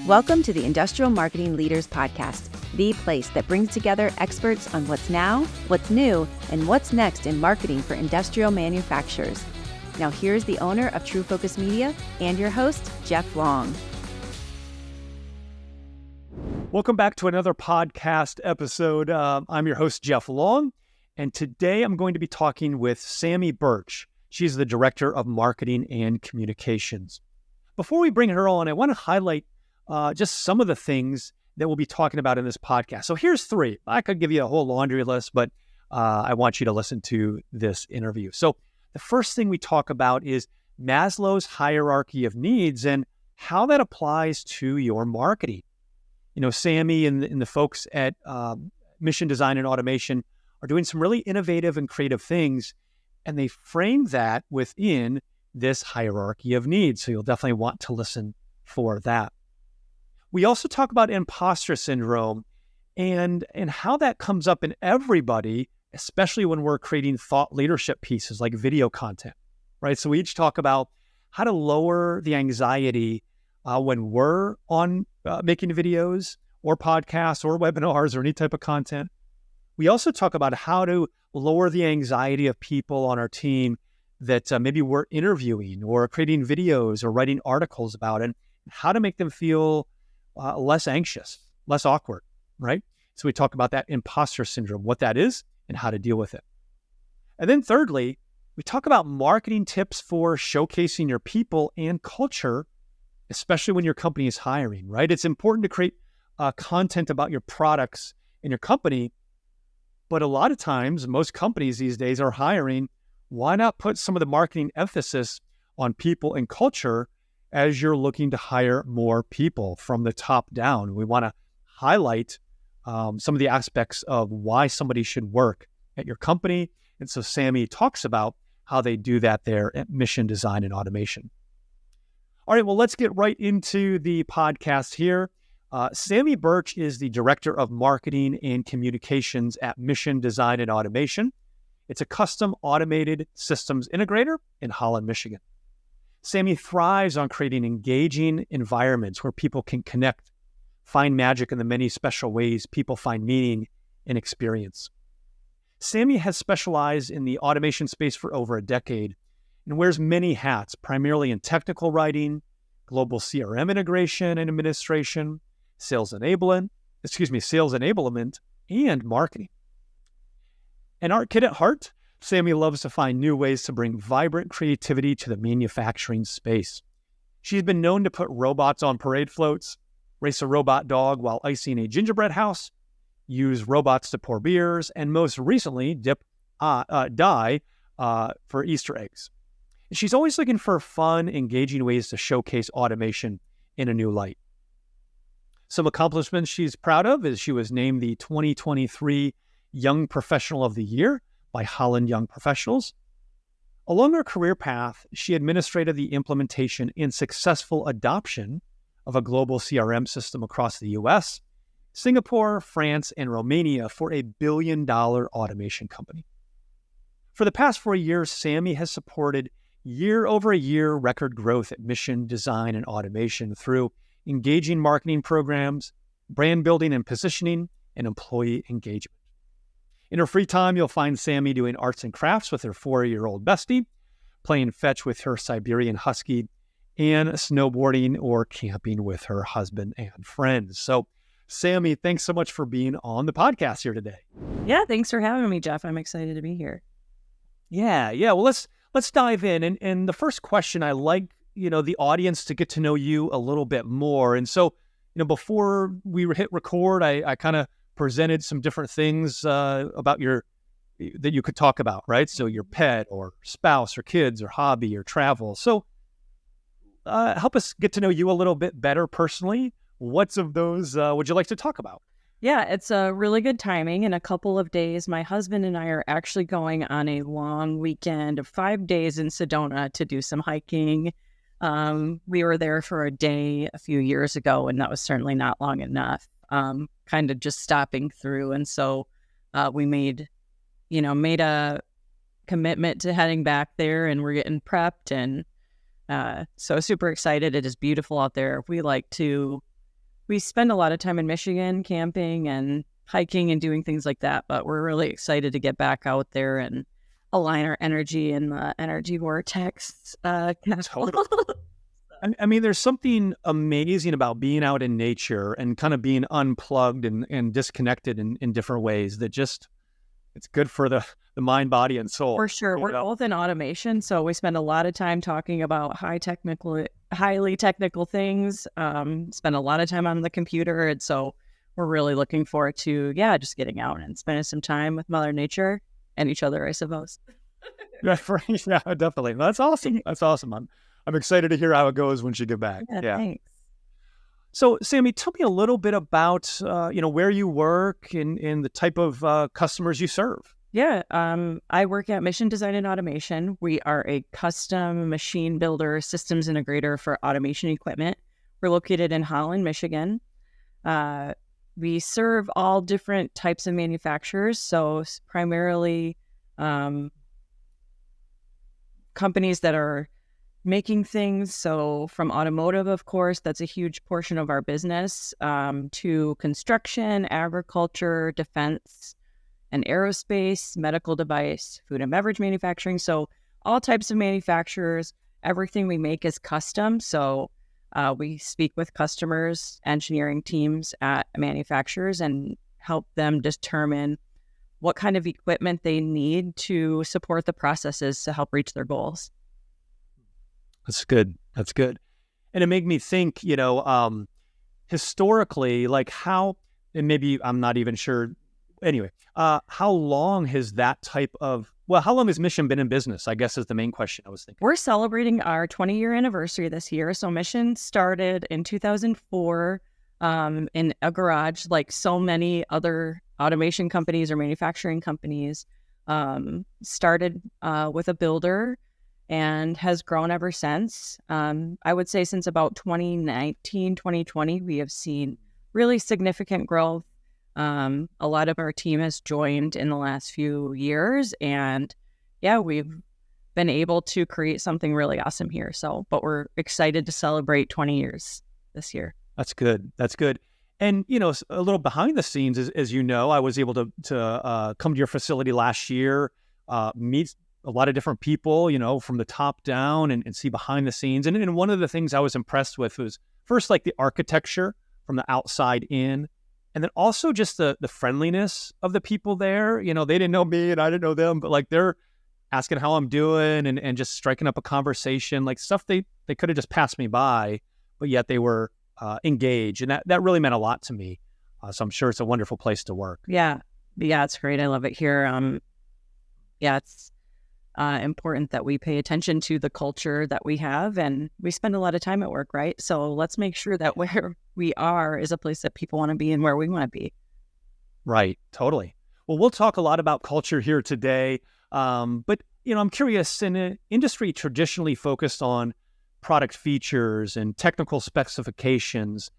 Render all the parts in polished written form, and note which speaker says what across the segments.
Speaker 1: Welcome to the Industrial Marketing Leaders Podcast, the place that brings together experts on what's now, what's new, and what's next in marketing for industrial manufacturers. Now here's the owner of True Focus Media and your host, Jeff Long.
Speaker 2: Welcome back to another podcast episode. I'm your host, Jeff Long, and today I'm going to be talking with Sami Birch. She's the Director of Marketing and Communications. Before we bring her on, I want to highlight just some of the things that we'll be talking about in this podcast. So here's three. I could give you a whole laundry list, but I want you to listen to this interview. So the first thing we talk about is Maslow's hierarchy of needs and how that applies to your marketing. You know, Sami and the folks at Mission Design and Automation are doing some really innovative and creative things, and they frame that within this hierarchy of needs. So you'll definitely want to listen for that. We also talk about imposter syndrome and how that comes up in everybody, especially when we're creating thought leadership pieces like video content, right? So we each talk about how to lower the anxiety when we're on making videos or podcasts or webinars or any type of content. We also talk about how to lower the anxiety of people on our team that maybe we're interviewing or creating videos or writing articles about, and how to make them feel less anxious, less awkward, right? So we talk about that imposter syndrome, what that is, and how to deal with it. And then thirdly, we talk about marketing tips for showcasing your people and culture, especially when your company is hiring, right? It's important to create content about your products and your company, but a lot of times, most companies these days are hiring. Why not put some of the marketing emphasis on people and culture as you're looking to hire more people from the top down? We want to highlight some of the aspects of why somebody should work at your company. And so Sami talks about how they do that there at Mission Design and Automation. All right, well, let's get right into the podcast here. Sami Birch is the Director of Marketing and Communications at Mission Design and Automation. It's a custom automated systems integrator in Holland, Michigan. Sami thrives on creating engaging environments where people can connect, find magic in the many special ways people find meaning and experience. Sami has specialized in the automation space for over a decade and wears many hats, primarily in technical writing, global CRM integration and administration, sales enablement, and marketing. An art kid at heart, Sami loves to find new ways to bring vibrant creativity to the manufacturing space. She's been known to put robots on parade floats, race a robot dog while icing a gingerbread house, use robots to pour beers, and most recently dye for Easter eggs. She's always looking for fun, engaging ways to showcase automation in a new light. Some accomplishments she's proud of is she was named the 2023 Young Professional of the Year by Holland Young Professionals. Along her career path, she administrated the implementation and successful adoption of a global CRM system across the US, Singapore, France, and Romania for a billion-dollar automation company. For the past 4 years, Sami has supported year-over-year record growth at Mission Design and Automation through engaging marketing programs, brand building and positioning, and employee engagement. In her free time, you'll find Sami doing arts and crafts with her 4-year-old bestie, playing fetch with her Siberian Husky, and snowboarding or camping with her husband and friends. So, Sami, thanks so much for being on the podcast here today.
Speaker 3: Yeah, thanks for having me, Jeff. I'm excited to be here.
Speaker 2: Yeah. Well, let's dive in. And the first question, I like, the audience to get to know you a little bit more. And so, before we hit record, I kind of presented some different things about that you could talk about, right? So your pet or spouse or kids or hobby or travel. So help us get to know you a little bit better personally. What's of those would you like to talk about?
Speaker 3: Yeah, it's a really good timing. In a couple of days, my husband and I are actually going on a long weekend of 5 days in Sedona to do some hiking. We were there for a day a few years ago, and that was certainly not long enough. Kind of just stopping through. And so we made a commitment to heading back there, and we're getting prepped. And so super excited. It is beautiful out there. We like to we spend a lot of time in Michigan camping and hiking and doing things like that, but we're really excited to get back out there and align our energy in the energy vortex.
Speaker 2: Totally. I mean, there's something amazing about being out in nature and kind of being unplugged and disconnected in different ways that just, it's good for the mind, body, and soul.
Speaker 3: For sure. We're both in automation, so we spend a lot of time talking about highly technical things, spend a lot of time on the computer, and so we're really looking forward to, just getting out and spending some time with Mother Nature and each other, I suppose.
Speaker 2: Yeah, definitely. That's awesome. That's awesome. I'm excited to hear how it goes once you get back.
Speaker 3: Yeah. Thanks.
Speaker 2: So, Sami, tell me a little bit about, where you work and the type of customers you serve.
Speaker 3: Yeah. I work at Mission Design and Automation. We are a custom machine builder, systems integrator for automation equipment. We're located in Holland, Michigan. We serve all different types of manufacturers. So primarily companies that are making things. So from automotive, of course, that's a huge portion of our business, to construction, agriculture, defense, and aerospace, medical device, food and beverage manufacturing. So all types of manufacturers, everything we make is custom. So we speak with customers, engineering teams at manufacturers, and help them determine what kind of equipment they need to support the processes to help reach their goals.
Speaker 2: That's good. That's good. And it made me think, historically, like how, and maybe I'm not even sure. Anyway, how long has how long has Mission been in business? I guess is the main question I was thinking.
Speaker 3: We're celebrating our 20-year anniversary this year. So Mission started in 2004 in a garage, like so many other automation companies or manufacturing companies. Started with a builder and has grown ever since. I would say since about 2019, 2020, we have seen really significant growth. A lot of our team has joined in the last few years, and we've been able to create something really awesome here. But we're excited to celebrate 20 years this year.
Speaker 2: That's good. That's good. And, a little behind the scenes, as you know, I was able to come to your facility last year, meet a lot of different people, from the top down and see behind the scenes. And one of the things I was impressed with was first, like the architecture from the outside in, and then also just the friendliness of the people there. They didn't know me and I didn't know them, but like they're asking how I'm doing and just striking up a conversation, like stuff they could have just passed me by, but yet they were engaged. And that really meant a lot to me. So I'm sure it's a wonderful place to work.
Speaker 3: Yeah, it's great. I love it here. It's important that we pay attention to the culture that we have, and we spend a lot of time at work, right? So let's make sure that where we are is a place that people want to be and where we want to be.
Speaker 2: Right. Totally. Well, we'll talk a lot about culture here today. But, I'm curious, in an industry traditionally focused on product features and technical specifications,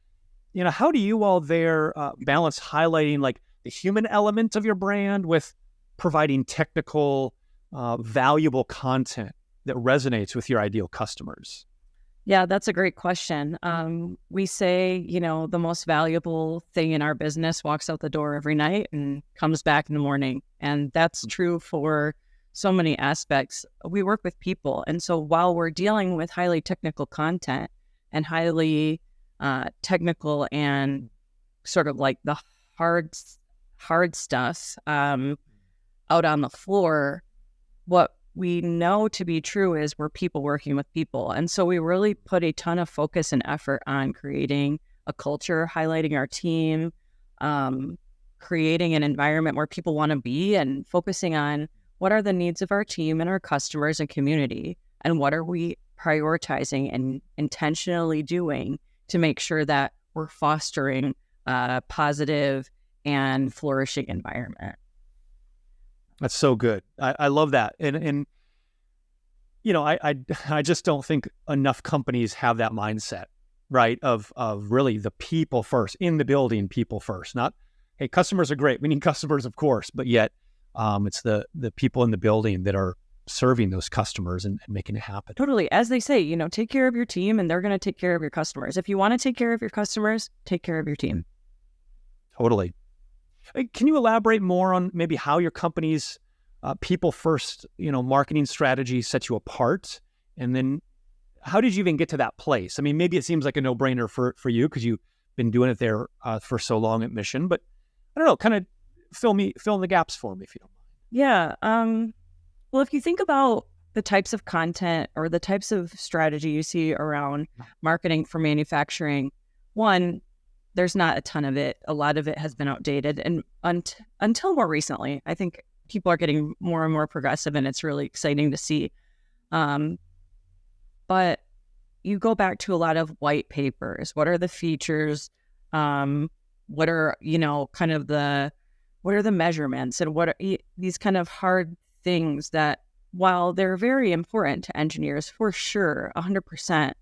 Speaker 2: how do you all there balance highlighting like the human element of your brand with providing technical valuable content that resonates with your ideal customers?
Speaker 3: Yeah, that's a great question. We say, the most valuable thing in our business walks out the door every night and comes back in the morning. And that's true for so many aspects. We work with people. And so while we're dealing with highly technical content and highly technical and sort of like the hard stuff out on the floor, what we know to be true is we're people working with people. And so we really put a ton of focus and effort on creating a culture, highlighting our team, creating an environment where people want to be, and focusing on what are the needs of our team and our customers and community, and what are we prioritizing and intentionally doing to make sure that we're fostering a positive and flourishing environment.
Speaker 2: That's so good. I love that. And I just don't think enough companies have that mindset, right? Of really the people first, in the building, people first. Not, hey, customers are great. We need customers, of course, but yet it's the people in the building that are serving those customers and making it happen.
Speaker 3: Totally. As they say, take care of your team and they're going to take care of your customers. If you want to take care of your customers, take care of your team.
Speaker 2: Totally. Can you elaborate more on maybe how your company's people first, marketing strategy sets you apart? And then how did you even get to that place? I mean, maybe it seems like a no-brainer for you because you've been doing it there for so long at Mission, but I don't know, kind of fill in the gaps for me if you don't mind.
Speaker 3: Yeah. Well, if you think about the types of content or the types of strategy you see around marketing for manufacturing, one, there's not a ton of it. A lot of it has been outdated. And until more recently, I think people are getting more and more progressive, and it's really exciting to see. But you go back to a lot of white papers. What are the features? What are, what are the measurements? And what are these kind of hard things that, while they're very important to engineers, for sure, 100%,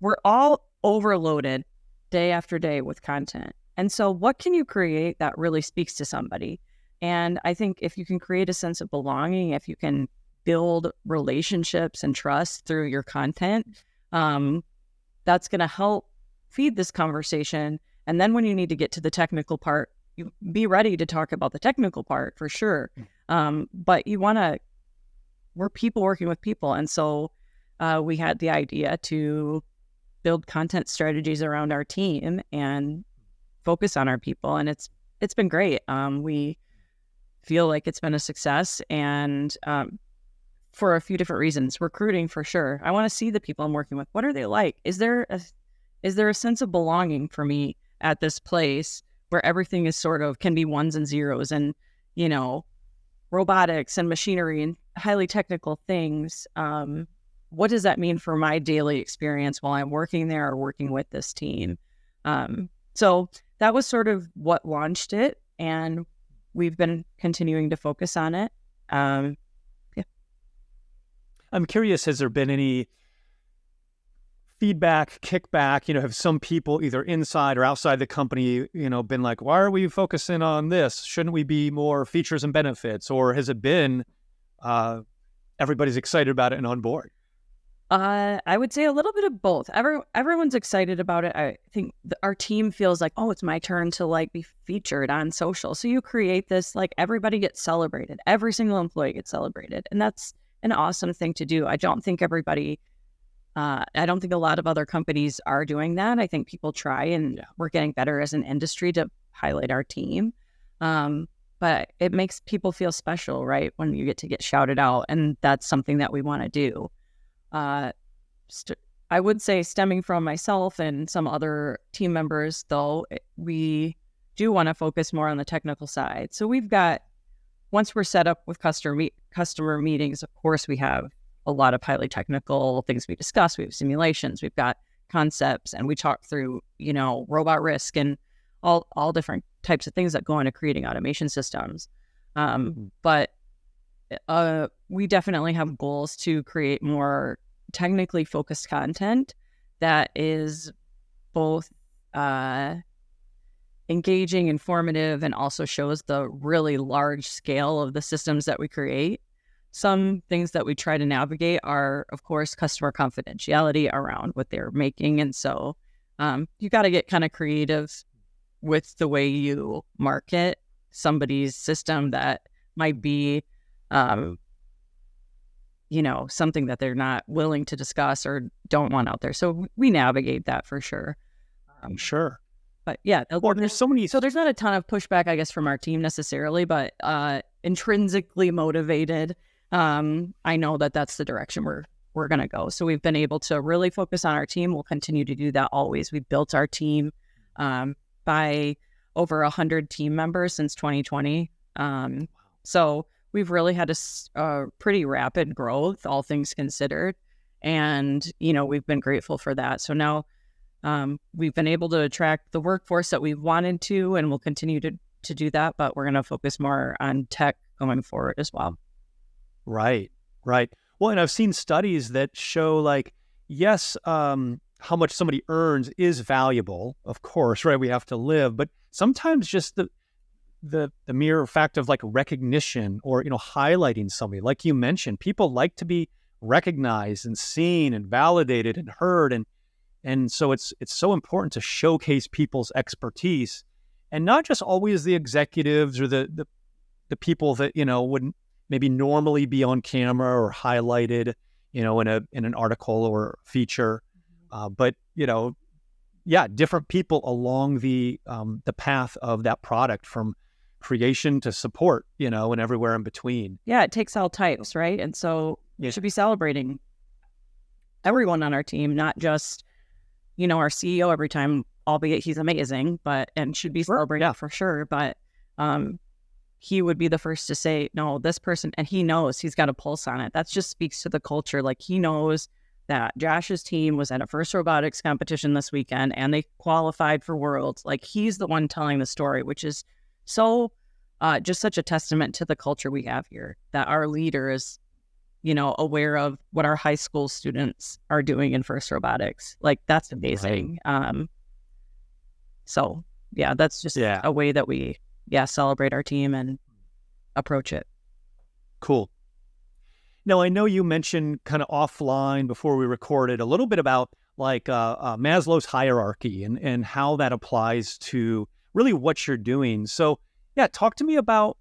Speaker 3: we're all overloaded day after day with content. And so what can you create that really speaks to somebody? And I think if you can create a sense of belonging, if you can build relationships and trust through your content, that's going to help feed this conversation. And then when you need to get to the technical part, you be ready to talk about the technical part for sure. But we're people working with people. And so we had the idea to build content strategies around our team and focus on our people. And it's been great. We feel like it's been a success, and for a few different reasons. Recruiting for sure. I want to see the people I'm working with. What are they like? Is there a sense of belonging for me at this place where everything is sort of can be ones and zeros and, robotics and machinery and highly technical things? What does that mean for my daily experience while I'm working there or working with this team? So that was sort of what launched it, and we've been continuing to focus on it. Yeah.
Speaker 2: I'm curious, has there been any feedback, kickback? Have some people either inside or outside the company, been like, why are we focusing on this? Shouldn't we be more features and benefits? Or has it been everybody's excited about it and on board?
Speaker 3: I would say a little bit of both. Everyone's excited about it. I think our team feels like, oh, it's my turn to be featured on social. So you create this, everybody gets celebrated. Every single employee gets celebrated. And that's an awesome thing to do. I don't think a lot of other companies are doing that. I think people try, and we're getting better as an industry to highlight our team. But it makes people feel special, right? When you get shouted out. And that's something that we want to do. I would say, stemming from myself and some other team members, though, we do want to focus more on the technical side. So once we're set up with customer meetings, of course, we have a lot of highly technical things we discuss. We have simulations, we've got concepts, and we talk through, robot risk and all different types of things that go into creating automation systems. But we definitely have goals to create more technically focused content that is both engaging, informative, and also shows the really large scale of the systems that we create. Some things that we try to navigate are, of course, customer confidentiality around what they're making. And so you got to get kind of creative with the way you market somebody's system that might be something that they're not willing to discuss or don't want out there. So we navigate that for sure.
Speaker 2: I'm sure.
Speaker 3: But yeah,
Speaker 2: there's so many.
Speaker 3: So there's not a ton of pushback, I guess, from our team necessarily, but intrinsically motivated. I know that that's the direction we're going to go. So we've been able to really focus on our team. We'll continue to do that always. We've built our team by over 100 team members since 2020. So we've really had a pretty rapid growth, all things considered. And, we've been grateful for that. So now we've been able to attract the workforce that we've wanted to, and we'll continue to do that. But we're going to focus more on tech going forward as well.
Speaker 2: Right. Well, and I've seen studies that show yes, how much somebody earns is valuable, of course, right? We have to live, but sometimes just the mere fact of like recognition or, highlighting somebody, like you mentioned, people like to be recognized and seen and validated and heard. And so it's so important to showcase people's expertise, and not just always the executives or the people that, wouldn't maybe normally be on camera or highlighted, in an article or feature. But, different people along the path of that product, from creation to support, and everywhere in between.
Speaker 3: Yeah, it takes all types, right? And so we should be celebrating everyone on our team, not just, our CEO every time, albeit he's amazing, and should be celebrated for sure. But he would be the first to say, no, this person, and he knows he's got a pulse on it. That just speaks to the culture. Like, he knows that Josh's team was at a FIRST robotics competition this weekend and they qualified for Worlds. Like, he's the one telling the story, which is so just such a testament to the culture we have here, that our leader is, aware of what our high school students are doing in FIRST robotics. Like, that's amazing.
Speaker 2: Right.
Speaker 3: So yeah, that's just a way that we celebrate our team and approach it.
Speaker 2: Cool. Now, I know you mentioned kind of offline before we recorded a little bit about like Maslow's hierarchy and how that applies to really what you're doing. So talk to me about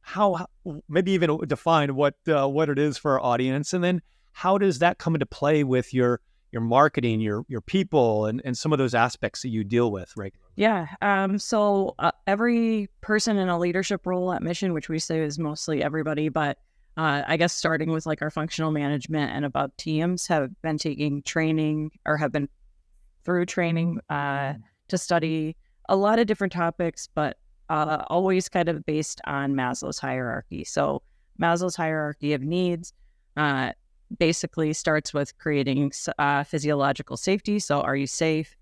Speaker 2: how, maybe even define what it is for our audience, and then how does that come into play with your marketing, your people, and some of those aspects that you deal with regularly?
Speaker 3: Yeah. So every person in a leadership role at Mission, which we say is mostly everybody, but I guess starting with like our functional management and above teams, have been taking training or have been through training to study a lot of different topics, but always kind of based on Maslow's hierarchy. So Maslow's hierarchy of needs basically starts with creating physiological safety. So are you safe?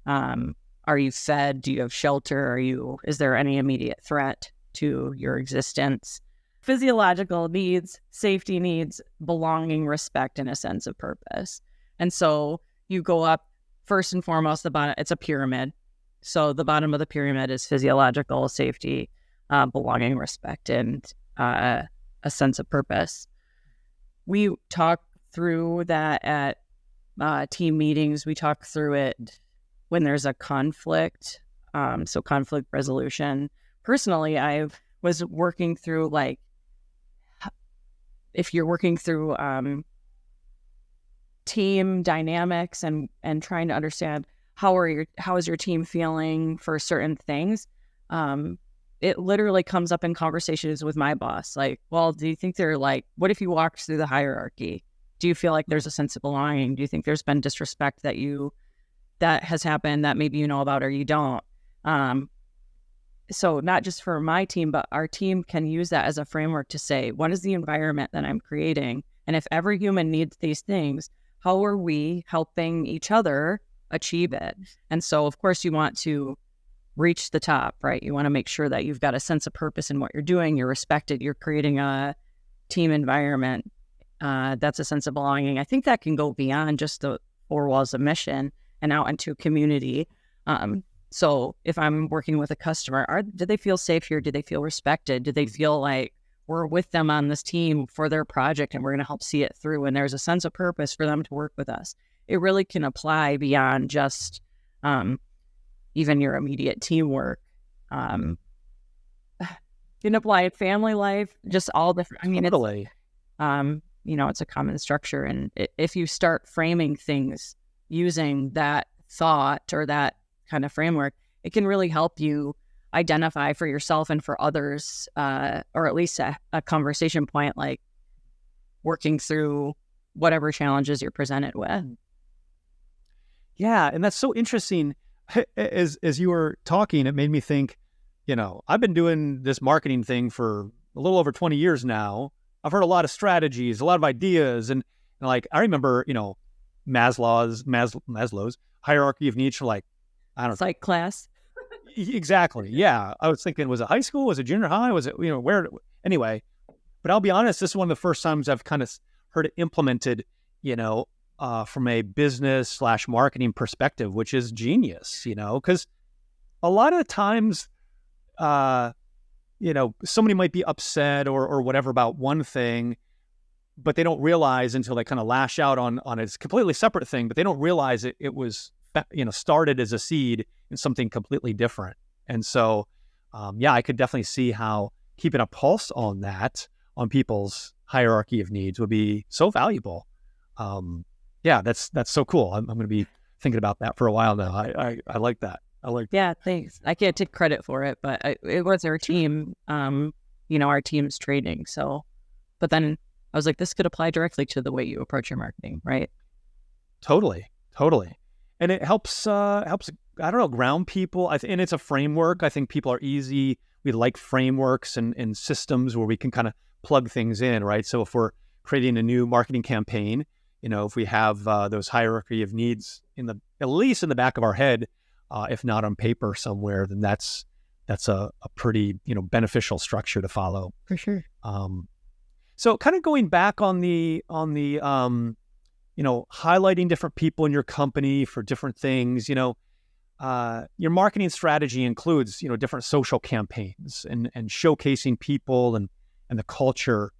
Speaker 3: Are you fed? Do you have shelter? Is there any immediate threat to your existence? Physiological needs, safety needs, belonging, respect, and a sense of purpose. And so you go up first and foremost, the bottom, it's a pyramid. So the bottom of the pyramid is physiological safety, belonging, respect, and a sense of purpose. We talk through that at team meetings. We talk through it when there's a conflict. So conflict resolution. Personally, I was working through, like, if you're working through team dynamics and trying to understand how is your team feeling for certain things, it literally comes up in conversations with my boss. Like, well, do you think what if you walked through the hierarchy? Do you feel like there's a sense of belonging? Do you think there's been disrespect that has happened that maybe you know about or you don't? So not just for my team, but our team can use that as a framework to say, what is the environment that I'm creating? And if every human needs these things, how are we helping each other achieve it? And so, of course, you want to reach the top, right? You want to make sure that you've got a sense of purpose in what you're doing. You're respected. You're creating a team environment. That's a sense of belonging. I think that can go beyond just the four walls of Mission and out into community. So if I'm working with a customer, do they feel safe here? Do they feel respected? Do they feel like we're with them on this team for their project and we're going to help see it through? And there's a sense of purpose for them to work with us. It really can apply beyond just even your immediate teamwork. Can apply in family life, just all different. I mean,
Speaker 2: totally.
Speaker 3: It's a common structure. And if you start framing things using that thought or that kind of framework, it can really help you identify for yourself and for others, or at least a conversation point, like working through whatever challenges you're presented with.
Speaker 2: Yeah, and that's so interesting. As you were talking, it made me think, I've been doing this marketing thing for a little over 20 years now. I've heard a lot of strategies, a lot of ideas, and like I remember, Maslow's hierarchy of needs for, like, I don't know.
Speaker 3: Psych class.
Speaker 2: Exactly. Yeah. I was thinking, was it high school? Was it junior high? Was it, where? Anyway, but I'll be honest, this is one of the first times I've kind of heard it implemented, from a business / marketing perspective, which is genius, because a lot of the times somebody might be upset or whatever about one thing, but they don't realize until they kind of lash out on a completely separate thing, but they don't realize it was, started as a seed in something completely different. And so, I could definitely see how keeping a pulse on that, on people's hierarchy of needs would be so valuable. That's so cool. I'm going to be thinking about that for a while now. I like that.
Speaker 3: Yeah, thanks. I can't take credit for it, but it was our team, our team's training. So, but then I was like, this could apply directly to the way you approach your marketing, right?
Speaker 2: Totally. And it helps, I don't know, ground people. And it's a framework. I think people are easy. We like frameworks and systems where we can kind of plug things in, right? So if we're creating a new marketing campaign, if we have those hierarchy of needs at least in the back of our head, if not on paper somewhere, then that's a pretty, beneficial structure to follow.
Speaker 3: For sure.
Speaker 2: So kind of going back on the highlighting different people in your company for different things, your marketing strategy includes, different social campaigns and showcasing people and the culture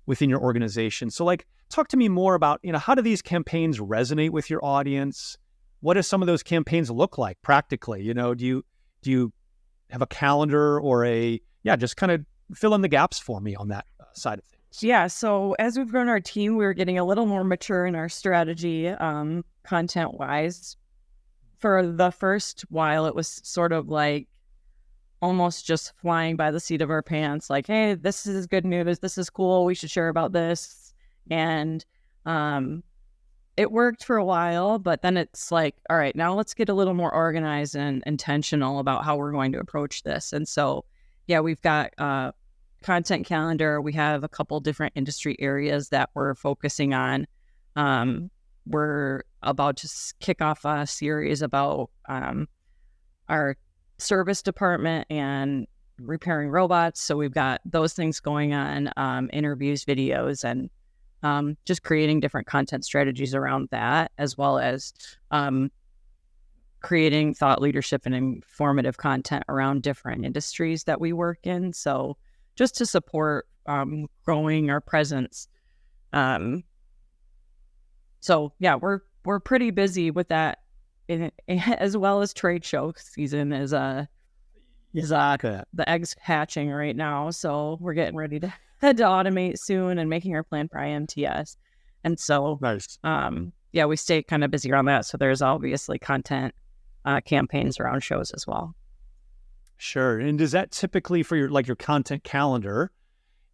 Speaker 2: within your organization. So talk to me more about, how do these campaigns resonate with your audience? What do some of those campaigns look like practically? Do you have a calendar or just kind of fill in the gaps for me on that side of things?
Speaker 3: Yeah. So as we've grown our team, we're getting a little more mature in our strategy, content wise. For the first while, it was sort of like almost just flying by the seat of our pants. Like, hey, this is good news. This is cool. We should share about this. And, it worked for a while, but then it's like, all right, now let's get a little more organized and intentional about how we're going to approach this. And so, we've got a content calendar. We have a couple different industry areas that we're focusing on. We're about to kick off a series about our service department and repairing robots. So we've got those things going on, interviews, videos, and just creating different content strategies around that, as well as creating thought leadership and informative content around different industries that we work in. So just to support growing our presence. We're pretty busy with that, as well as trade show season is the eggs hatching right now. So we're getting ready to head to automate soon and making our plan for IMTS. And so,
Speaker 2: nice.
Speaker 3: We stay kind of busy around that. So there's obviously content campaigns around shows as well.
Speaker 2: Sure. And does that typically for your content calendar,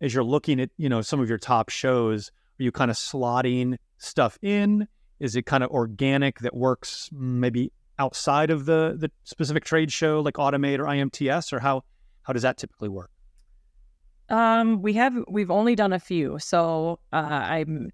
Speaker 2: as you're looking at, some of your top shows, are you kind of slotting stuff in? Is it kind of organic that works maybe outside of the specific trade show like Automate or IMTS, or how does that typically work?
Speaker 3: We've only done a few, so I'm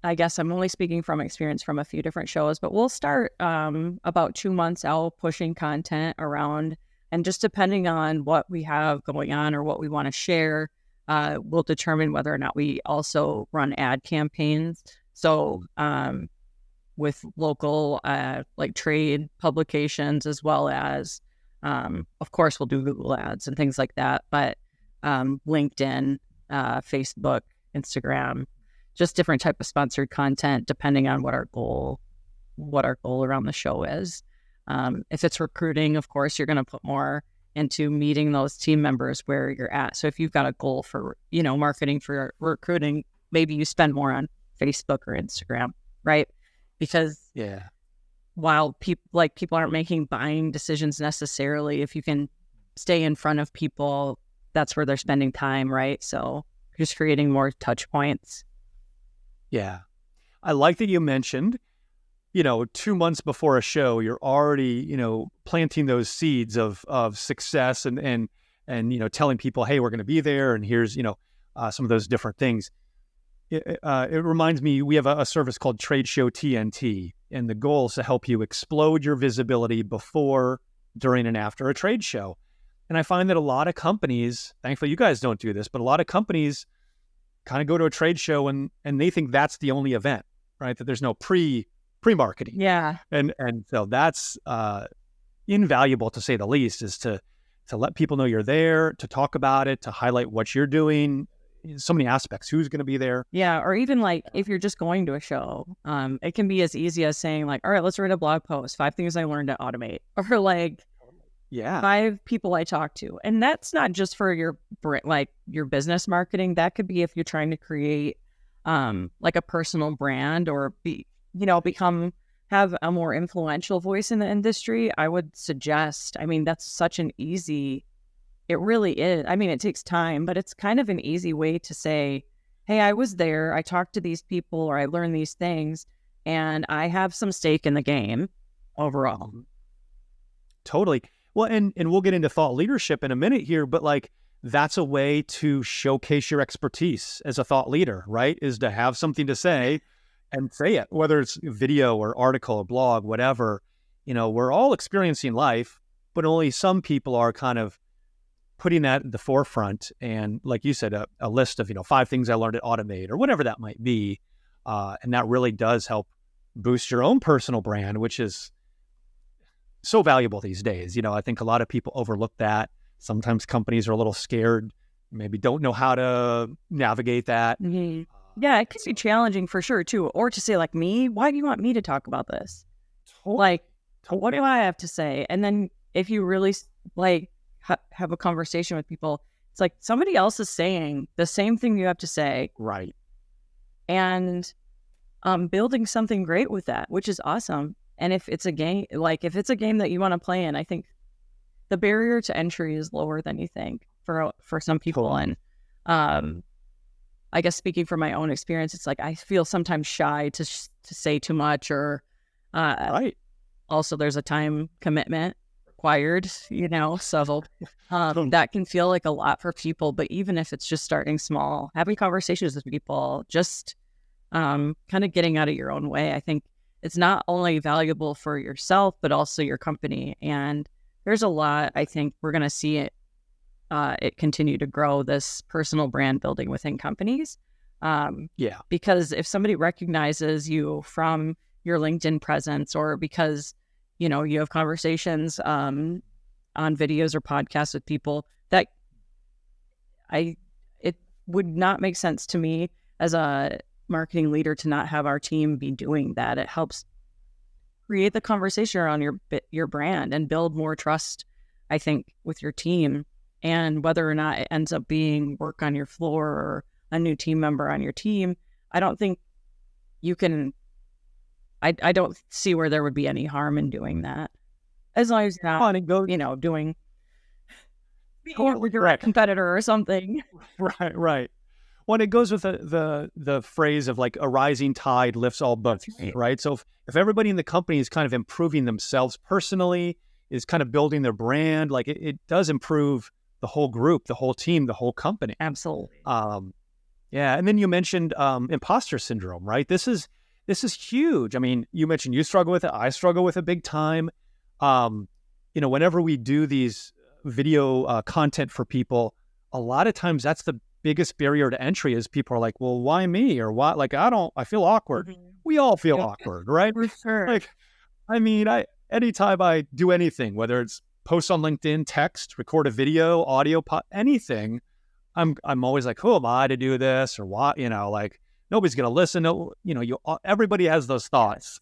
Speaker 3: only speaking from experience from a few different shows, but we'll start about 2 months out pushing content around, and just depending on what we have going on or what we want to share, we'll determine whether or not we also run ad campaigns. So with local trade publications, as well as of course we'll do Google ads and things like that, but LinkedIn, Facebook, Instagram, just different type of sponsored content depending on what our goal around the show is. If it's recruiting, of course, you're going to put more into meeting those team members where you're at. So if you've got a goal for, marketing for recruiting, maybe you spend more on Facebook or Instagram, right? Because while people aren't making buying decisions necessarily, if you can stay in front of people, that's where they're spending time, right? So just creating more touch points.
Speaker 2: Yeah. I like that you mentioned, 2 months before a show, you're already, planting those seeds of success and telling people, hey, we're going to be there. And here's, some of those different things. It reminds me, we have a service called Trade Show TNT, and the goal is to help you explode your visibility before, during, and after a trade show. And I find that a lot of companies, thankfully you guys don't do this, but a lot of companies kind of go to a trade show and they think that's the only event, right? That there's no pre-marketing.
Speaker 3: Yeah.
Speaker 2: And so that's invaluable, to say the least, is to to let people know you're there, to talk about it, to highlight what you're doing. So many aspects. Who's going to be there?
Speaker 3: Yeah. Or even like if you're just going to a show, it can be as easy as saying like, all right, let's write a blog post, 5 things I learned to automate, or like 5 people I talked to. And that's not just for your business marketing. That could be if you're trying to create like a personal brand or have a more influential voice in the industry. I would suggest, that's such an easy, it really is. It takes time, but it's kind of an easy way to say, hey, I was there, I talked to these people, or I learned these things, and I have some stake in the game overall.
Speaker 2: Totally. Well, and we'll get into thought leadership in a minute here, but like that's a way to showcase your expertise as a thought leader, right? Is to have something to say and say it, whether it's video or article or blog, whatever. We're all experiencing life, but only some people are kind of putting that at the forefront. And like you said, a list of, 5 things I learned at Automate or whatever that might be. And that really does help boost your own personal brand, which is so valuable these days. I think a lot of people overlook that. Sometimes companies are a little scared, maybe don't know how to navigate that.
Speaker 3: Mm-hmm. Yeah, it can be challenging for sure too. Or to say like me, why do you want me to talk about this? Like, what do I have to say? And then if you really like have a conversation with people, it's like somebody else is saying the same thing you have to say.
Speaker 2: Right.
Speaker 3: And building something great with that, which is awesome. And if it's a game, that you want to play in, I think the barrier to entry is lower than you think for some people.
Speaker 2: Cool.
Speaker 3: And I guess speaking from my own experience, it's like I feel sometimes shy to say too much, or
Speaker 2: right.
Speaker 3: Also, there's a time commitment required, so that can feel like a lot for people. But even if it's just starting small, having conversations with people, just kind of getting out of your own way, I think it's not only valuable for yourself, but also your company. And there's a lot, I think we're going to see it continue to grow, this personal brand building within companies. Because if somebody recognizes you from your LinkedIn presence, or because, you have conversations on videos or podcasts with people, that it would not make sense to me as a marketing leader to not have our team be doing that. It helps create the conversation around your brand and build more trust, I think, with your team. And whether or not it ends up being work on your floor or a new team member on your team, I don't think you can. I don't see where there would be any harm in doing that, as long as you're not, doing with your competitor or something.
Speaker 2: Right. Well, it goes with the phrase of like a rising tide lifts all boats, right? So if everybody in the company is kind of improving themselves personally, is kind of building their brand, like it does improve the whole group, the whole team, the whole company.
Speaker 3: Absolutely.
Speaker 2: And then you mentioned imposter syndrome, right? This is huge. You mentioned you struggle with it. I struggle with it big time. Whenever we do these video content for people, a lot of times that's the biggest barrier to entry is people are like, well, why me? Or why? Like, I feel awkward. Mm-hmm. We all feel awkward, right?
Speaker 3: For sure.
Speaker 2: Like, anytime I do anything, whether it's post on LinkedIn, text, record a video, audio, anything, I'm always like, who am I to do this? Or what? Like nobody's going to listen. No, everybody has those thoughts,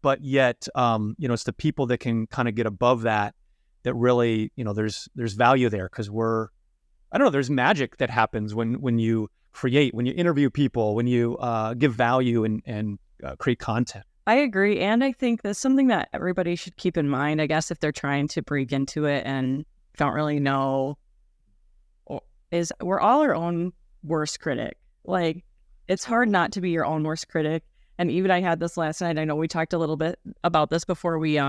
Speaker 2: but yet, it's the people that can kind of get above that really, there's value there. 'Cause there's magic that happens when you create, when you interview people, when you give value and create content.
Speaker 3: I agree. And I think that's something that everybody should keep in mind, I guess, if they're trying to break into it and don't really know, is we're all our own worst critic. Like, it's hard not to be your own worst critic. And even I had this last night. I know we talked a little bit about this before we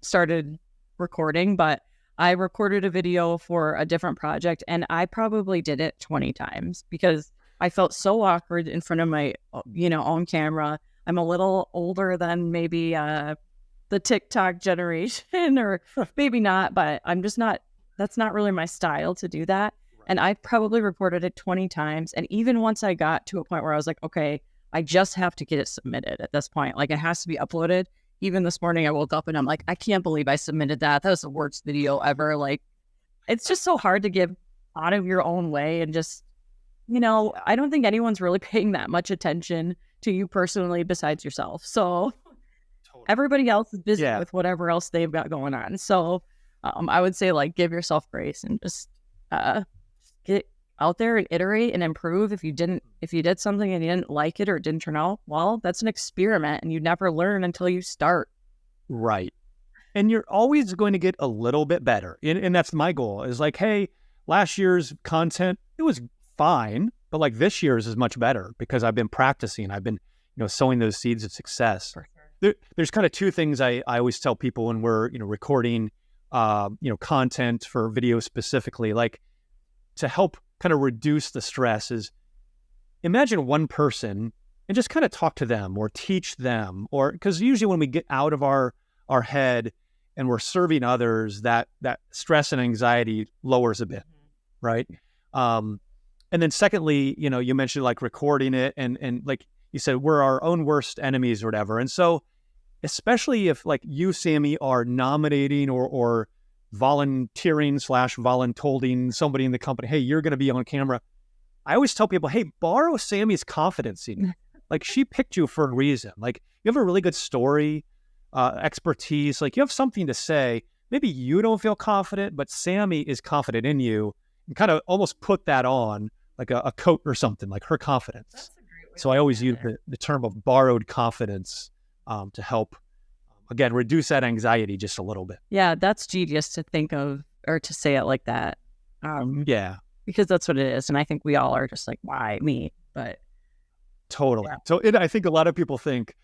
Speaker 3: started recording, but I recorded a video for a different project, and I probably did it 20 times because I felt so awkward in front of my, own camera. I'm a little older than maybe the TikTok generation, or maybe not, but I'm just not, that's not really my style to do that. Right. And I probably recorded it 20 times. And even once I got to a point where I was like, okay, I just have to get it submitted at this point. Like, it has to be uploaded. Even this morning I woke up and I'm like, I can't believe I submitted that. That was the worst video ever. Like, it's just so hard to get out of your own way and just, I don't think anyone's really paying that much attention to you personally besides yourself. So everybody else is busy with whatever else they've got going on. So I would say like give yourself grace and just get out there and iterate and improve. If you did something and you didn't like it or it didn't turn out well, that's an experiment and you never learn until you start.
Speaker 2: Right. And you're always going to get a little bit better. And that's my goal is like, hey, last year's content, it was fine, but like this year's is much better because I've been practicing. I've been, sowing those seeds of success. For sure. There's kind of two things I always tell people when we're, recording, content for video specifically, like to help kind of reduce the stress is imagine one person and just kind of talk to them or teach them, or because usually when we get out of our head and we're serving others, that stress and anxiety lowers a bit, right? And then secondly, you mentioned like recording it and like you said, we're our own worst enemies or whatever. And so especially if like you, Sami, are nominating or volunteering / voluntolding somebody in the company, hey, you're going to be on camera. I always tell people, hey, borrow Sami's confidence in you. Like she picked you for a reason. Like you have a really good story, expertise, like you have something to say. Maybe you don't feel confident, but Sami is confident in you and kind of almost put that on like a coat or something, like her confidence. That's a great way. So I always use the term of borrowed confidence to help, again, reduce that anxiety just a little bit.
Speaker 3: Yeah, that's genius to think of or to say it like that. Because that's what it is. And I think we all are just like, why me? But
Speaker 2: totally. Yeah. So I think a lot of people think,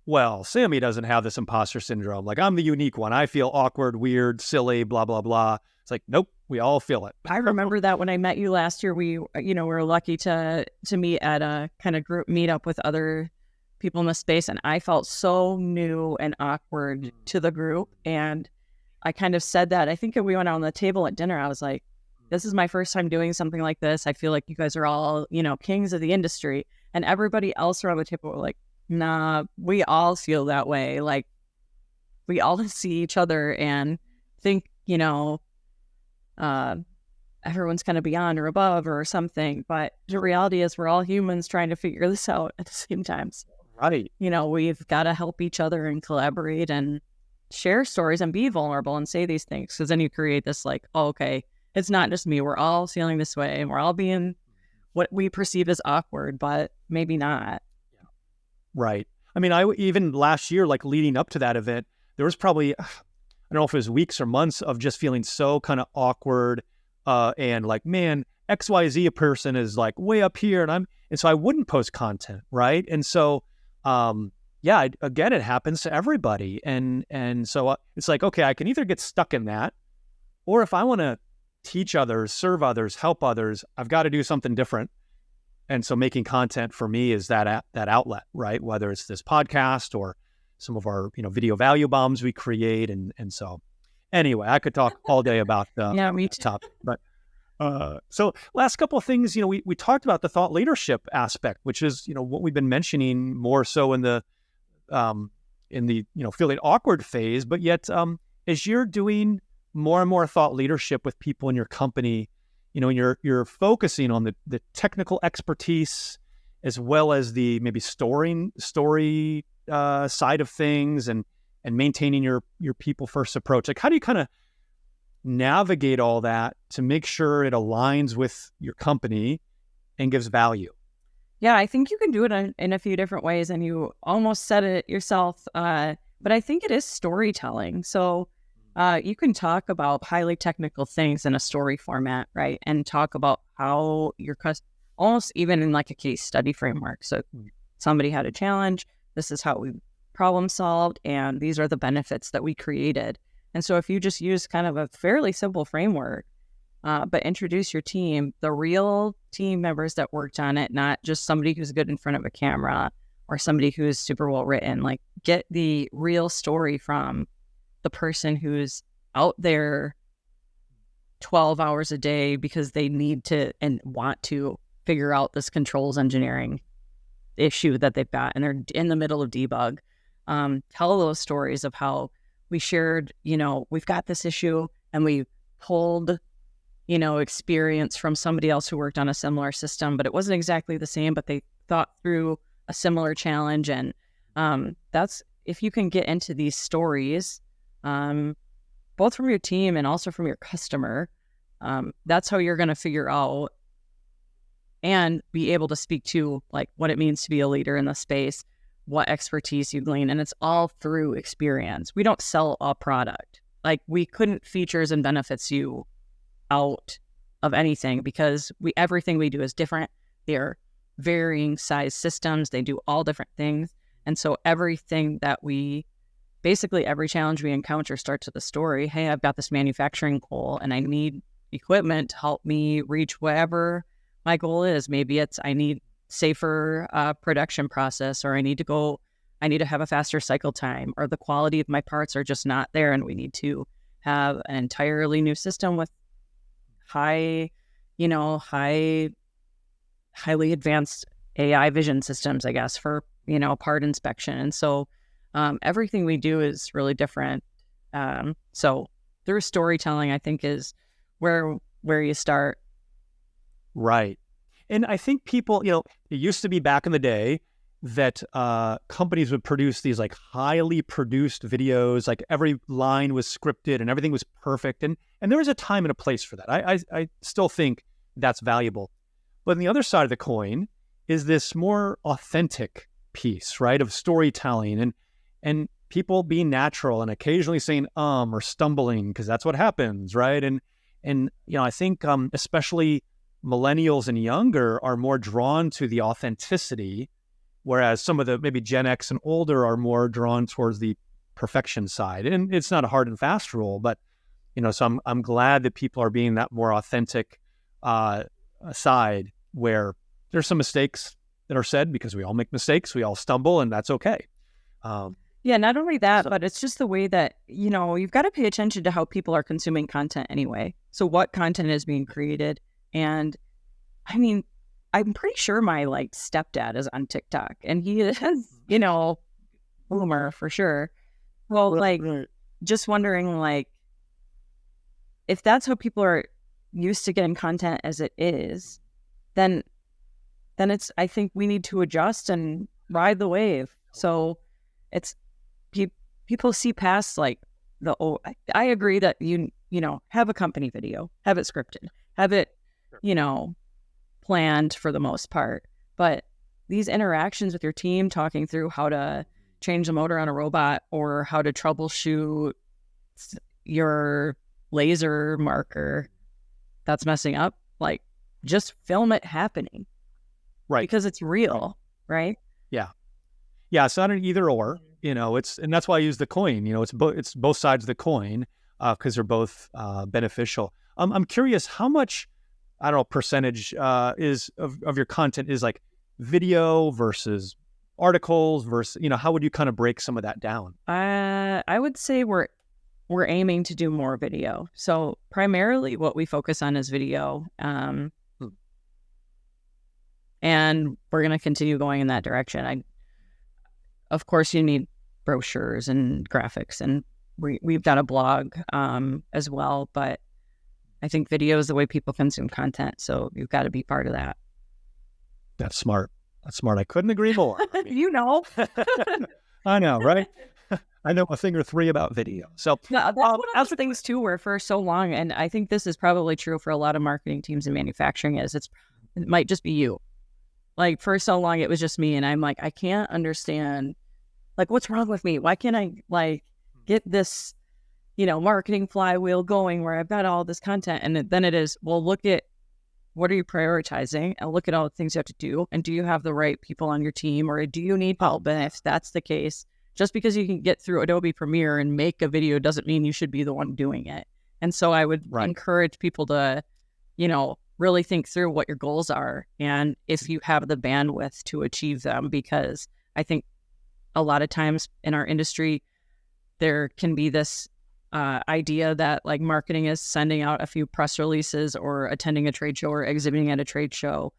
Speaker 2: well, Sami doesn't have this imposter syndrome. Like I'm the unique one. I feel awkward, weird, silly, blah, blah, blah. It's like, nope, we all feel it.
Speaker 3: I remember that when I met you last year, we were lucky to meet at a kind of group meetup with other people in the space. And I felt so new and awkward to the group. And I kind of said that. I think we went out on the table at dinner. I was like, this is my first time doing something like this. I feel like you guys are all, kings of the industry. And everybody else around the table were like, nah, we all feel that way. Like we all see each other and think, everyone's kind of beyond or above or something. But the reality is we're all humans trying to figure this out at the same time. So,
Speaker 2: right.
Speaker 3: We've got to help each other and collaborate and share stories and be vulnerable and say these things. Because then you create this like, oh, okay, it's not just me. We're all feeling this way and we're all being what we perceive as awkward, but maybe not.
Speaker 2: Right. I mean, even last year, like leading up to that event, there was probably, I don't know if it was weeks or months of just feeling so kind of awkward and like, man, XYZ person is like way up here and so I wouldn't post content. Right. And so, again, it happens to everybody. And so it's like, okay, I can either get stuck in that, or if I want to teach others, serve others, help others, I've got to do something different. And so making content for me is that outlet, right? Whether it's this podcast or some of our, video value bombs we create. And so anyway, I could talk all day about
Speaker 3: me too.
Speaker 2: Topic. But so last couple of things, we talked about the thought leadership aspect, which is, what we've been mentioning more so in the feeling awkward phase. But yet as you're doing more and more thought leadership with people in your company, you're focusing on the technical expertise as well as the maybe story side of things and maintaining your people first approach. Like how do you kind of navigate all that to make sure it aligns with your company and gives value?
Speaker 3: Yeah, I think you can do it in a few different ways, and you almost said it yourself. But I think it is storytelling. So you can talk about highly technical things in a story format, right? And talk about how your almost even in like a case study framework. So somebody had a challenge. This is how we problem solved, and these are the benefits that we created. And so if you just use kind of a fairly simple framework, but introduce your team, the real team members that worked on it, not just somebody who's good in front of a camera or somebody who's super well written, like get the real story from the person who's out there 12 hours a day because they need to and want to figure out this controls engineering issue that they've got and they're in the middle of debug. Tell those stories of how we shared, we've got this issue and we pulled experience from somebody else who worked on a similar system, but it wasn't exactly the same, but they thought through a similar challenge. And that's, if you can get into these stories, both from your team and also from your customer, that's how you're going to figure out and be able to speak to like what it means to be a leader in the space, what expertise you glean. And it's all through experience. We don't sell a product. Like, we couldn't features and benefits you out of anything, because everything we do is different. They're varying size systems. They do all different things. And so basically every challenge we encounter starts with a story. Hey, I've got this manufacturing goal and I need equipment to help me reach whatever my goal is. Maybe it's I need safer production process, or I need to have a faster cycle time, or the quality of my parts are just not there and we need to have an entirely new system with highly advanced AI vision systems, I guess, for, part inspection. And so everything we do is really different. So through storytelling, I think, is where you start.
Speaker 2: Right. And I think people, it used to be back in the day that companies would produce these like highly produced videos, like every line was scripted and everything was perfect. And there was a time and a place for that. I still think that's valuable. But on the other side of the coin is this more authentic piece, right, of storytelling and people being natural and occasionally saying or stumbling, because that's what happens, right? And I think especially millennials and younger are more drawn to the authenticity, whereas some of the maybe Gen X and older are more drawn towards the perfection side. And it's not a hard and fast rule, but so I'm glad that people are being that more authentic side, where there's some mistakes that are said, because we all make mistakes, we all stumble, and that's okay.
Speaker 3: Yeah, not only that, but it's just the way that, you've got to pay attention to how people are consuming content anyway. So what content is being created. And I mean, I'm pretty sure my stepdad is on TikTok, and he is, boomer for sure. Well, right. Just wondering, if that's how people are used to getting content as it is, then it's, I think we need to adjust and ride the wave. So it's, people see past I agree that you have a company video, have it scripted, have it, planned for the most part. But these interactions with your team, talking through how to change the motor on a robot or how to troubleshoot your laser marker that's messing up, just film it happening.
Speaker 2: Right.
Speaker 3: Because it's real, right?
Speaker 2: Yeah. Yeah, it's not an either or, and that's why I use the coin, it's both sides of the coin, because they're both beneficial. I'm curious how much, I don't know, percentage is of your content is video versus articles versus, how would you kind of break some of that down?
Speaker 3: I would say we're aiming to do more video. So primarily what we focus on is video. And we're going to continue going in that direction. Of course, you need brochures and graphics, and we've got a blog as well, but I think video is the way people consume content. So you've got to be part of that.
Speaker 2: That's smart. I couldn't agree more. I know, right? I know a thing or three about video. So
Speaker 3: that's one of those things too, where for so long, and I think this is probably true for a lot of marketing teams in manufacturing, is it might just be you. For so long, it was just me. And I'm I can't understand, what's wrong with me? Why can't I, get this, marketing flywheel going where I've got all this content? And then it is, well, look at what are you prioritizing, and look at all the things you have to do. And do you have the right people on your team, or do you need help? And if that's the case, just because you can get through Adobe Premiere and make a video doesn't mean you should be the one doing it. And so I would encourage people to, really think through what your goals are and if you have the bandwidth to achieve them, because I think a lot of times in our industry, there can be this idea that marketing is sending out a few press releases or attending a trade show or exhibiting at a trade show.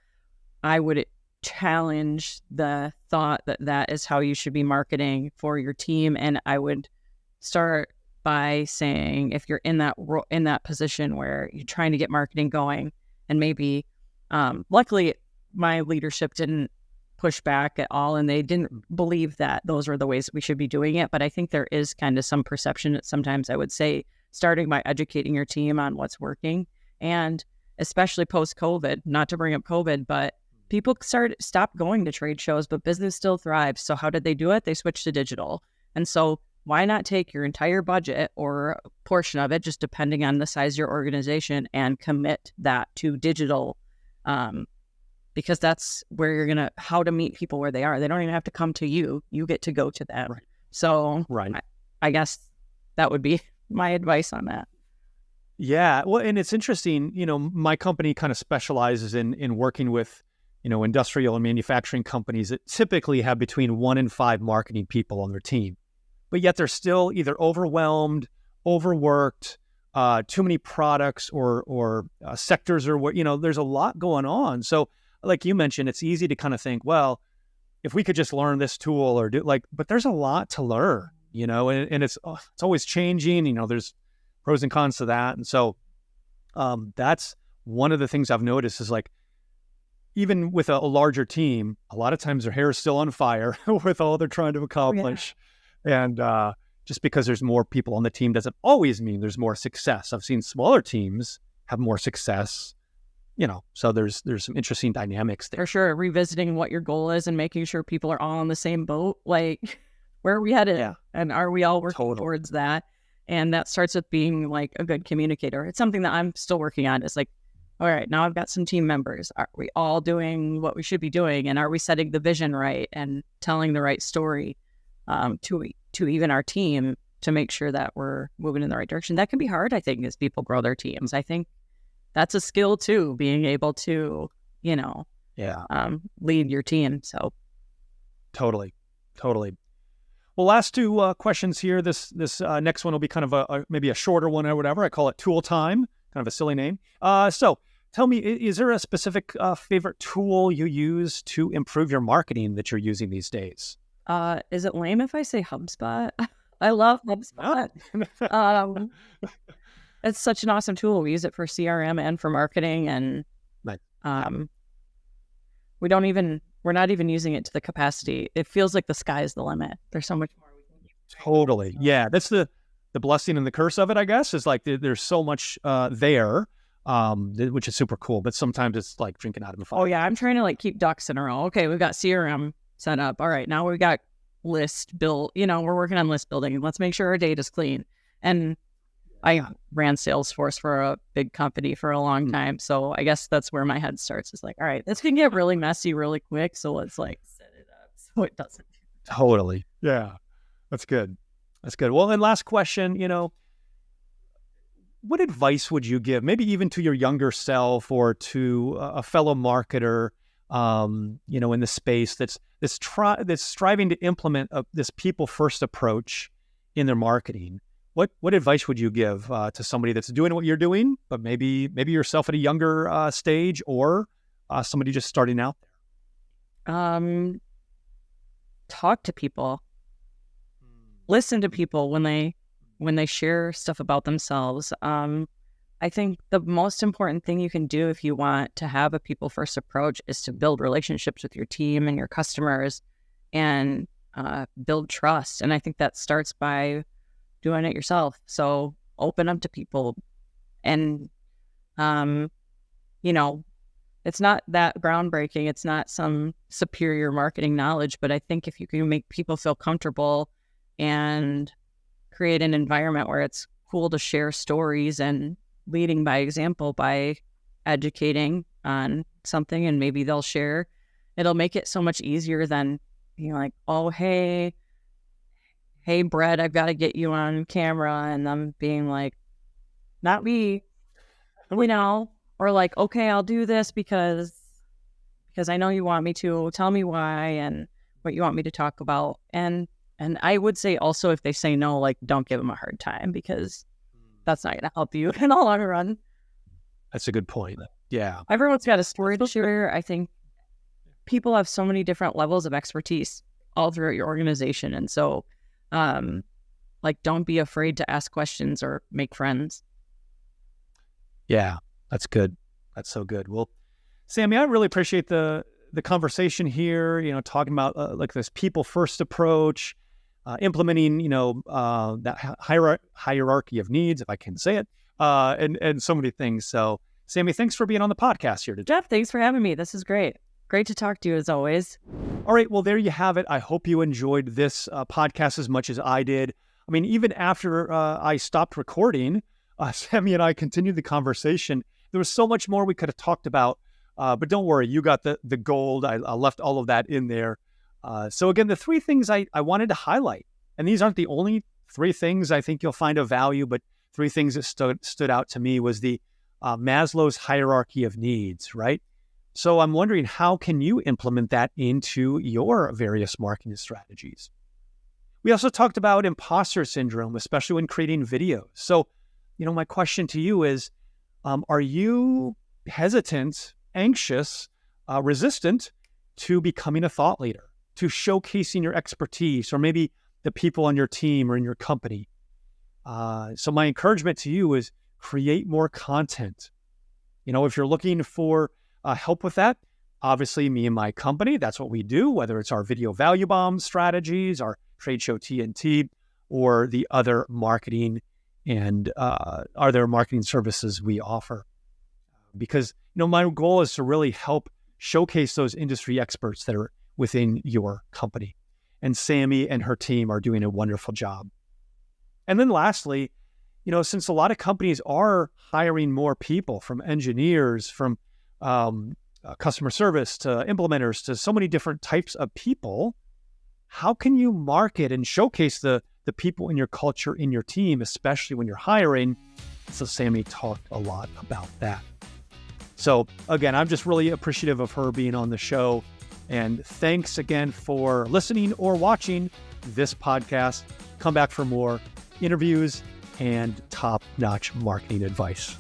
Speaker 3: I would challenge the thought that that is how you should be marketing for your team. And I would start by saying, if you're in that position where you're trying to get marketing going, and maybe, luckily my leadership didn't push back at all, and they didn't believe that those were the ways that we should be doing it. But I think there is kind of some perception that sometimes, I would say, starting by educating your team on what's working, and especially post-COVID, not to bring up COVID, but people stopped going to trade shows, but business still thrives. So how did they do it? They switched to digital. And so why not take your entire budget, or a portion of it, just depending on the size of your organization, and commit that to digital, because that's where you're going to, how to meet people where they are. They don't even have to come to you. You get to go to them.
Speaker 2: Right.
Speaker 3: So I guess that would be my advice on that.
Speaker 2: Yeah. Well, and it's interesting, my company kind of specializes in working with, industrial and manufacturing companies that typically have between 1 and 5 marketing people on their team, but yet they're still either overwhelmed, overworked, too many products or sectors, or what, there's a lot going on. So like you mentioned, it's easy to kind of think, well, if we could just learn this tool or but there's a lot to learn, and it's always changing, there's pros and cons to that. And so that's one of the things I've noticed is, like, even with a larger team, a lot of times their hair is still on fire with all they're trying to accomplish. Yeah. And just because there's more people on the team doesn't always mean there's more success. I've seen smaller teams have more success, so there's some interesting dynamics there.
Speaker 3: For sure. Revisiting what your goal is and making sure people are all on the same boat. Like, where are we headed? Yeah. And are we all working towards that? And that starts with being like a good communicator. It's something that I'm still working on. It's like, all right, now I've got some team members. Are we all doing what we should be doing? And are we setting the vision right and telling the right story to even our team, to make sure that we're moving in the right direction? That can be hard, I think, as people grow their teams. I think that's a skill too, being able to, lead your team. So
Speaker 2: totally. Well, last 2 questions here. This next one will be kind of maybe a shorter one or whatever. I call it tool time, kind of a silly name. So tell me, is there a specific favorite tool you use to improve your marketing that you're using these days?
Speaker 3: Is it lame if I say HubSpot? I love HubSpot. It's such an awesome tool. We use it for CRM and for marketing, and we're not even using it to the capacity. It feels like the sky is the limit. There's so much more we can do.
Speaker 2: Totally. Yeah. That's the blessing and the curse of it, I guess, is like there's so much there, which is super cool. But sometimes it's like drinking out of a fire.
Speaker 3: Oh, yeah. I'm trying to like keep ducks in a row. Okay, we've got CRM set up. All right, now we've got list built. We're working on list building. Let's make sure our data's clean. And I ran Salesforce for a big company for a long time. So I guess that's where my head starts. It's like, all right, this can get really messy really quick. So let's like set it up so it doesn't.
Speaker 2: Totally. Yeah. That's good. Well, and last question, what advice would you give, maybe even to your younger self or to a fellow marketer, in the space that's striving to implement this people first approach in their marketing? What advice would you give to somebody that's doing what you're doing, but maybe yourself at a younger stage, or somebody just starting out there?
Speaker 3: Talk to people. Listen to people when they share stuff about themselves. I think the most important thing you can do if you want to have a people first approach is to build relationships with your team and your customers, and build trust. And I think that starts by doing it yourself. So open up to people, and it's not that groundbreaking. It's not some superior marketing knowledge, but I think if you can make people feel comfortable and create an environment where it's cool to share stories, and leading by example by educating on something, and maybe they'll share, it'll make it so much easier than being like, oh, hey, Brett, I've got to get you on camera. And I'm being like, not me, or like, okay, I'll do this because I know you want me to. Tell me why and what you want me to talk about. And I would say also, if they say no, like, don't give them a hard time, because that's not going to help you in the long run.
Speaker 2: That's a good point. Yeah.
Speaker 3: Everyone's got a story to share. I think people have so many different levels of expertise all throughout your organization. And so Like, don't be afraid to ask questions or make friends.
Speaker 2: Yeah, that's good. That's so good. Well, Sami, I really appreciate the conversation here, talking about like this people first approach, implementing, that hierarchy of needs, if I can say it, and so many things. So Sami, thanks for being on the podcast here today.
Speaker 3: Jeff, thanks for having me. This is great. Great to talk to you as always.
Speaker 2: All right. Well, there you have it. I hope you enjoyed this podcast as much as I did. I mean, even after I stopped recording, Sami and I continued the conversation. There was so much more we could have talked about, but don't worry, you got the gold. I left all of that in there. So again, the three things I wanted to highlight, and these aren't the only three things I think you'll find of value, but three things that stood out to me was the Maslow's hierarchy of needs, right? So I'm wondering, how can you implement that into your various marketing strategies? We also talked about imposter syndrome, especially when creating videos. So, my question to you is, are you hesitant, anxious, resistant to becoming a thought leader, to showcasing your expertise, or maybe the people on your team or in your company? So my encouragement to you is create more content. If you're looking for help with that, obviously me and my company, that's what we do, whether it's our video value bomb strategies, our trade show TNT, or the other marketing and other marketing services we offer. Because, my goal is to really help showcase those industry experts that are within your company. And Sami and her team are doing a wonderful job. And then lastly, since a lot of companies are hiring more people, from engineers, from customer service to implementers to so many different types of people, how can you market and showcase the people in your culture, in your team, especially when you're hiring? So Sami talked a lot about that. So again, I'm just really appreciative of her being on the show. And thanks again for listening or watching this podcast. Come back for more interviews and top-notch marketing advice.